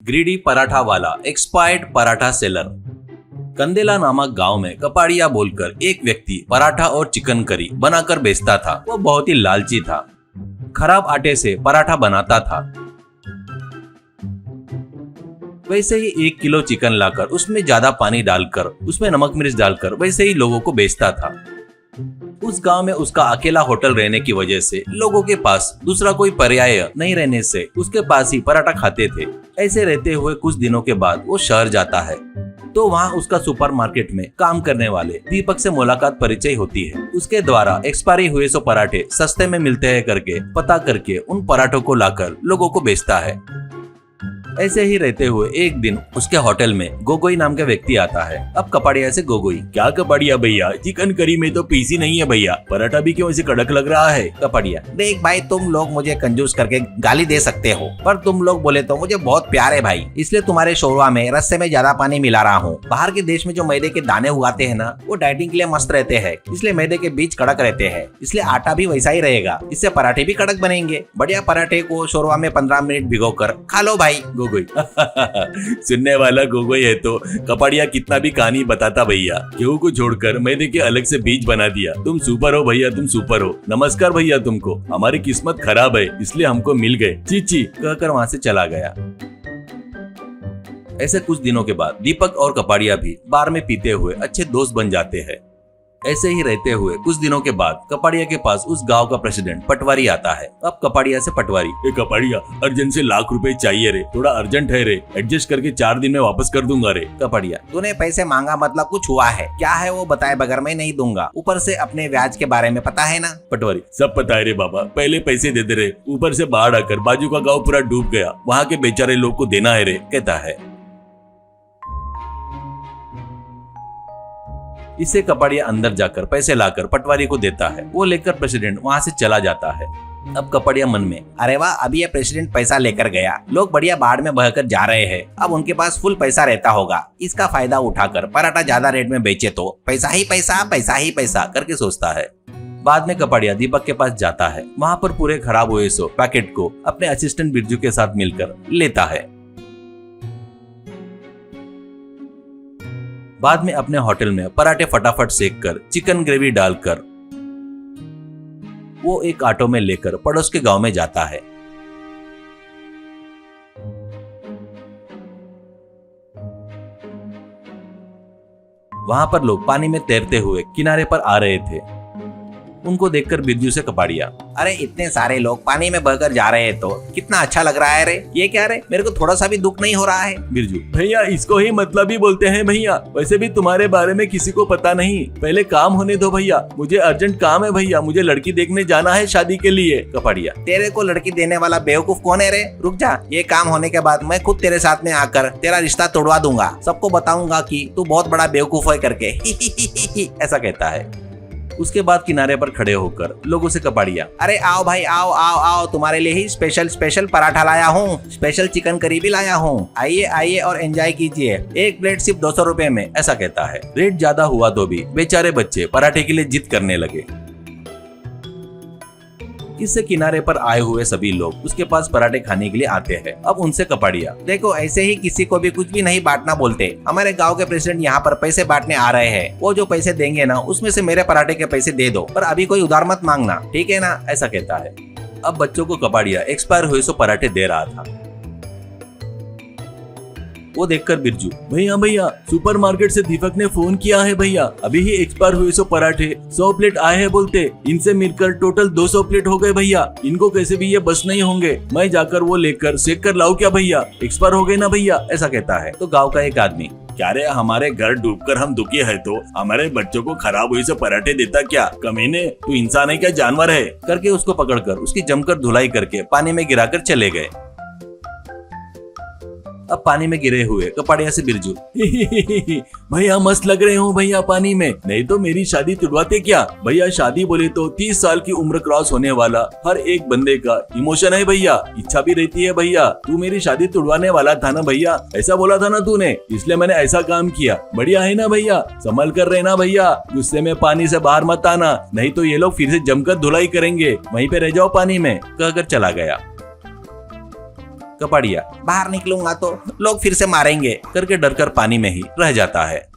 Greedy paratha वाला, expired paratha seller. कंदेला नामक गांव में कपाड़िया बोलकर एक व्यक्ति पराठा और चिकन करी बनाकर बेचता था। वो बहुत ही लालची था। खराब आटे से पराठा बनाता था। वैसे ही 1 किलो चिकन लाकर उसमें ज्यादा पानी डालकर उसमें नमक मिर्च डालकर वैसे ही लोगों को बेचता था। उस गांव में उसका अकेला होटल रहने की वजह से लोगों के पास दूसरा कोई पर्याय नहीं रहने से उसके पास ही पराठा खाते थे। ऐसे रहते हुए कुछ दिनों के बाद वो शहर जाता है तो वहाँ उसका सुपरमार्केट में काम करने वाले दीपक से मुलाकात परिचय होती है। उसके द्वारा एक्सपायरी हुए सो पराठे सस्ते में मिलते हैं करके पता करके उन पराठों को लाकर लोगों को बेचता है। ऐसे ही रहते हुए एक दिन उसके होटल में गोगोई नाम का व्यक्ति आता है। अब कपाड़िया से गोगोई, क्या कपाड़िया भैया, चिकन करी में तो पीसी नहीं है भैया, पराठा भी क्यों ऐसे कड़क लग रहा है। कपाड़िया, देख भाई, तुम लोग मुझे कंजूस करके गाली दे सकते हो, पर तुम लोग बोले तो मुझे बहुत प्यार है भाई, इसलिए तुम्हारे शोरवा में रस्से में ज्यादा पानी मिला रहा हूँ। बाहर के देश में जो मैदे के दाने उगाते हैं ना, वो डाइटिंग के लिए मस्त रहते हैं, इसलिए मैदे के बीज कड़क रहते हैं, इसलिए आटा भी वैसा ही रहेगा, इससे पराठे भी कड़क बनेंगे। बढ़िया पराठे को शोरवा में 15 मिनट भिगो कर खा लो भाई। गोगोई सुनने वाला गोगोई है तो कपाड़िया कितना भी कहानी बताता भैया, गेहूं को छोड़कर मैदे के अलग से बीज बना दिया। तुम सुपर हो भैया, तुम सुपर हो। नमस्कार भैया तुमको, हमारी किस्मत खराब है इसलिए हमको मिल गए, चीची कहकर वहाँ से चला गया। ऐसे कुछ दिनों के बाद दीपक और कपाड़िया भी बार में पीते हुए अच्छे दोस्त बन जाते हैं। ऐसे ही रहते हुए कुछ दिनों के बाद कपाड़िया के पास उस गांव का प्रेसिडेंट पटवारी आता है। अब कपाड़िया से पटवारी, ए कपाड़िया, अर्जेंट से ₹1,00,000 चाहिए रे, थोड़ा अर्जेंट है रे, एडजस्ट करके 4 दिन में वापस कर दूंगा रे। कपाड़िया, तूने पैसे मांगा मतलब कुछ हुआ है क्या? है वो बताए बगैर मैं नहीं दूंगा, ऊपर से अपने ब्याज के बारे में पता है ना। पटवारी, सब पता है रे बाबा, पहले पैसे दे दे रे, ऊपर से बाढ़ आकर बाजू का गाँव पूरा डूब गया, वहाँ के बेचारे लोग को देना है रे, कहता है। इससे कपाड़िया अंदर जाकर पैसे लाकर पटवारी को देता है। वो लेकर प्रेसिडेंट वहाँ से चला जाता है। अब कपाड़िया मन में, अरे वाह, अभी ये प्रेसिडेंट पैसा लेकर गया, लोग बढ़िया बाढ़ में बहकर जा रहे हैं, अब उनके पास फुल पैसा रहता होगा, इसका फायदा उठाकर पराठा ज्यादा रेट में बेचे तो पैसा ही पैसा, पैसा ही पैसा करके सोचता है। बाद में कपाड़िया दीपक के पास जाता है। वहाँ पर पूरे खराब हुए सो पैकेट को अपने असिस्टेंट बिरजू के साथ मिलकर लेता है। बाद में अपने होटल में पराठे फटाफट सेक कर चिकन ग्रेवी डालकर वो एक ऑटो में लेकर पड़ोस के गांव में जाता है। वहां पर लोग पानी में तैरते हुए किनारे पर आ रहे थे। उनको देखकर बिरजू से कपाड़िया, अरे इतने सारे लोग पानी में बहकर जा रहे हैं तो कितना अच्छा लग रहा है रे, ये क्या रे, मेरे को थोड़ा सा भी दुख नहीं हो रहा है। बिरजू, भैया इसको ही मतलब ही बोलते हैं भैया, वैसे भी तुम्हारे बारे में किसी को पता नहीं, पहले काम होने दो भैया, मुझे अर्जेंट काम है भैया, मुझे लड़की देखने जाना है शादी के लिए। कपाड़िया, तेरे को लड़की देने वाला बेवकूफ कौन है रे, रुक जा, ये काम होने के बाद मैं खुद तेरे साथ में आकर तेरा रिश्ता तोड़वा दूंगा, सबको बताऊंगा कि तू बहुत बड़ा बेवकूफ है करके। ऐसा कहता है। उसके बाद किनारे पर खड़े होकर लोगों से कपाड़िया, अरे आओ भाई, आओ आओ आओ, तुम्हारे लिए ही स्पेशल पराठा लाया हूँ, स्पेशल चिकन करी भी लाया हूँ, आइए आइए और एंजॉय कीजिए, एक प्लेट सिर्फ 200 रुपए में। ऐसा कहता है। रेट ज्यादा हुआ तो भी बेचारे बच्चे पराठे के लिए जिद करने लगे। इससे किनारे पर आए हुए सभी लोग उसके पास पराठे खाने के लिए आते हैं। अब उनसे कपाड़िया, देखो ऐसे ही किसी को भी कुछ भी नहीं बांटना बोलते, हमारे गांव के प्रेसिडेंट यहाँ पर पैसे बांटने आ रहे हैं, वो जो पैसे देंगे ना उसमें से मेरे पराठे के पैसे दे दो, पर अभी कोई उधार मत मांगना, ठीक है ना। ऐसा कहता है। अब बच्चों को कपाड़िया एक्सपायर हुए सो पराठे दे रहा था। वो देखकर बिरजू, भैया भैया, सुपरमार्केट से दीपक ने फोन किया है भैया, अभी ही एक्सपायर हुए सो पराठे 100 प्लेट आए हैं बोलते, इनसे मिलकर टोटल 200 प्लेट हो गए भैया, इनको कैसे भी ये बस नहीं होंगे, मैं जाकर वो लेकर सेक कर लाऊं क्या भैया, एक्सपायर हो गए ना भैया। ऐसा कहता है। तो गाँव का एक आदमी, क्या रे, हमारे घर डूबकर हम दुखी है तो हमारे बच्चों को खराब हुई से पराठे देता क्या, कमीने, तू इंसान है क्या जानवर है, करके उसको पकड़कर उसकी जमकर धुलाई करके पानी में गिराकर चले गए। अब पानी में गिरे हुए कपाड़िया से बिरजू, भैया मस्त लग रहे हो भैया पानी में, नहीं तो मेरी शादी तुड़वाते क्या भैया, शादी बोले तो 30 साल की उम्र क्रॉस होने वाला हर एक बंदे का इमोशन है भैया, इच्छा भी रहती है भैया, तू मेरी शादी तुड़वाने वाला था ना भैया, ऐसा बोला था ना तूने, इसलिए मैंने ऐसा काम किया, बढ़िया है ना भैया, संभल कर रहना भैया, गुस्से में पानी से बाहर मत आना, नहीं तो ये लोग फिर से जमकर धुलाई करेंगे, वहीं पे रह जाओ पानी में, कहकर चला गया। कपाड़िया बाहर निकलूंगा तो लोग फिर से मारेंगे करके डरकर पानी में ही रह जाता है।